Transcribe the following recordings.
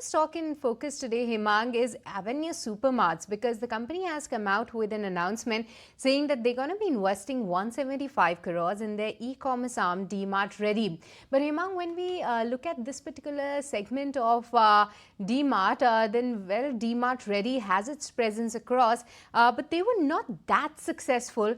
Stock in focus today, Hemang, is Avenue Supermarts because the company has come out with an announcement saying that they're going to be investing 175 crores in their e-commerce arm DMart Ready. But Hemang, when we look at this particular segment of DMart, then well, DMart Ready has its presence across, but they were not that successful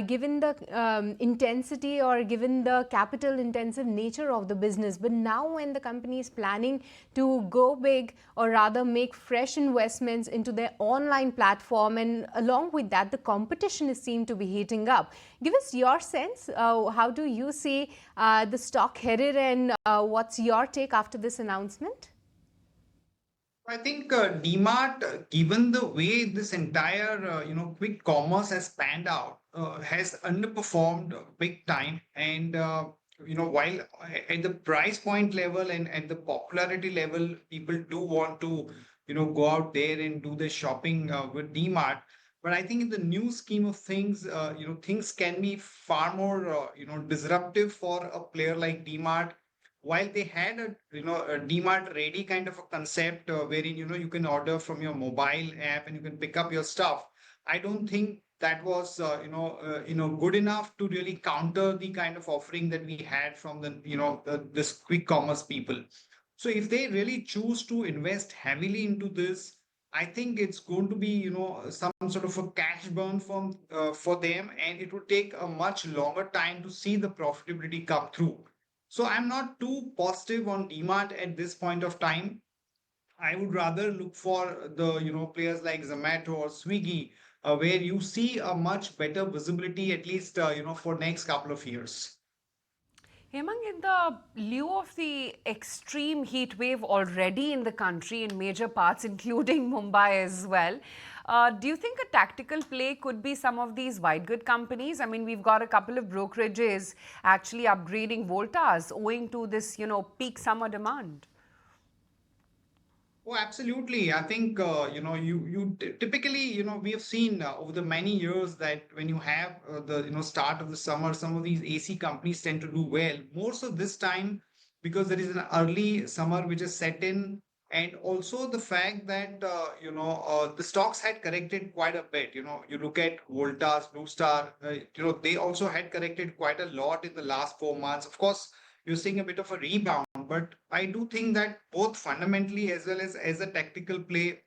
given the intensity or given the capital intensive nature of the business. But now when the company is planning to go big or rather make fresh investments into their online platform, and along with that the competition is seen to be heating up. Give us your sense, how do you see the stock headed, and what's your take after this announcement? I think DMart, given the way this entire quick commerce has panned out, has underperformed big time. And while at the price point level and at the popularity level, people do want to go out there and do the shopping with DMart. But I think in the new scheme of things, things can be far more disruptive for a player like DMart. While they had a a DMart ready kind of a concept, wherein you can order from your mobile app and you can pick up your stuff. I don't think that was good enough to really counter the kind of offering that we had from this quick commerce people. So if they really choose to invest heavily into this, I think it's going to be some sort of a cash burn for them, and it will take a much longer time to see the profitability come through. So I'm not too positive on demand at this point of time. I would rather look for the players like Zomato or Swiggy, where you see a much better visibility, at least for next couple of years. Hemang, in the lieu of the extreme heat wave already in the country in major parts, including Mumbai as well, do you think a tactical play could be some of these white good companies? I mean, we've got a couple of brokerages actually upgrading Voltas owing to this, peak summer demand. Oh, absolutely. I think typically we have seen over the many years that when you have the start of the summer, some of these AC companies tend to do well. More so this time because there is an early summer which is set in, and also the fact that the stocks had corrected quite a bit. You look at Voltas, Blue Star, they also had corrected quite a lot in the last 4 months. Of course, you're seeing a bit of a rebound, but I do think that both fundamentally as well as a tactical play,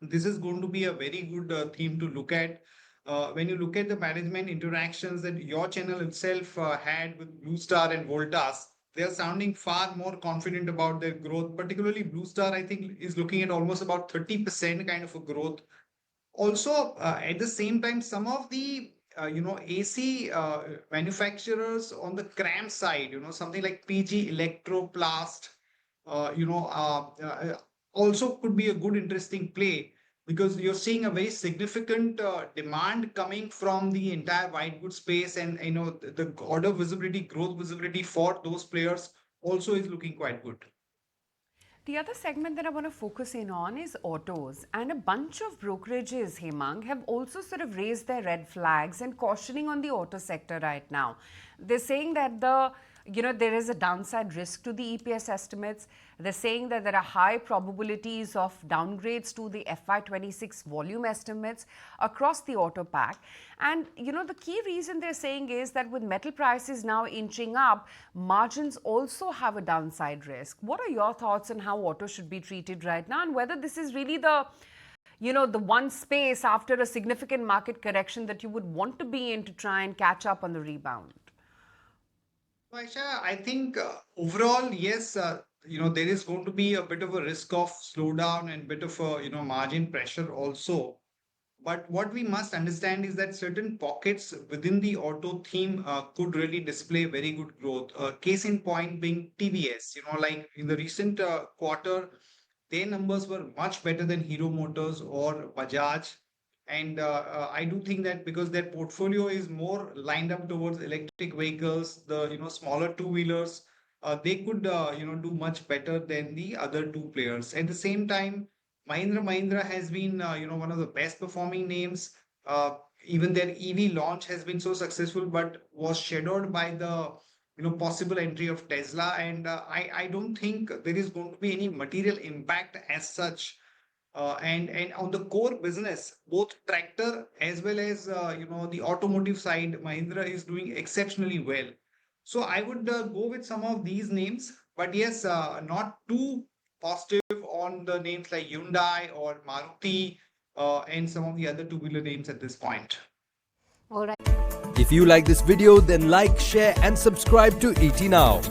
this is going to be a very good theme to look at. When you look at the management interactions that your channel itself had with Blue Star and Voltas, they are sounding far more confident about their growth. Particularly Blue Star, I think, is looking at almost about 30% kind of a growth. Also, at the same time, some of the AC manufacturers on the cram side, something like PG Electroplast, also could be a good interesting play, because you're seeing a very significant demand coming from the entire white goods space, and the order visibility, growth visibility for those players also is looking quite good. The other segment that I want to focus in on is autos. And a bunch of brokerages, Hemang, have also sort of raised their red flags and cautioning on the auto sector right now. They're saying that there is a downside risk to the EPS estimates. They're saying that there are high probabilities of downgrades to the FY26 volume estimates across the auto pack. And the key reason they're saying is that with metal prices now inching up, margins also have a downside risk. What are your thoughts on how auto should be treated right now, and whether this is really the one space after a significant market correction that you would want to be in to try and catch up on the rebound? Aisha, I think overall, yes, there is going to be a bit of a risk of slowdown and bit of a, margin pressure also. But what we must understand is that certain pockets within the auto theme could really display very good growth. Case in point being TVS, like in the recent quarter, their numbers were much better than Hero Motors or Bajaj. And I do think that because their portfolio is more lined up towards electric vehicles, the smaller two-wheelers, they could do much better than the other two players. At the same time, Mahindra has been one of the best performing names. Even their EV launch has been so successful, but was shadowed by the possible entry of Tesla, and I don't think there is going to be any material impact as such. And on the core business, both tractor as well as the automotive side, Mahindra is doing exceptionally well. So I would go with some of these names, but yes, not too positive on the names like Hyundai or Maruti and some of the other two-wheeler names at this point. All right. If you like this video, then like, share and subscribe to ET Now.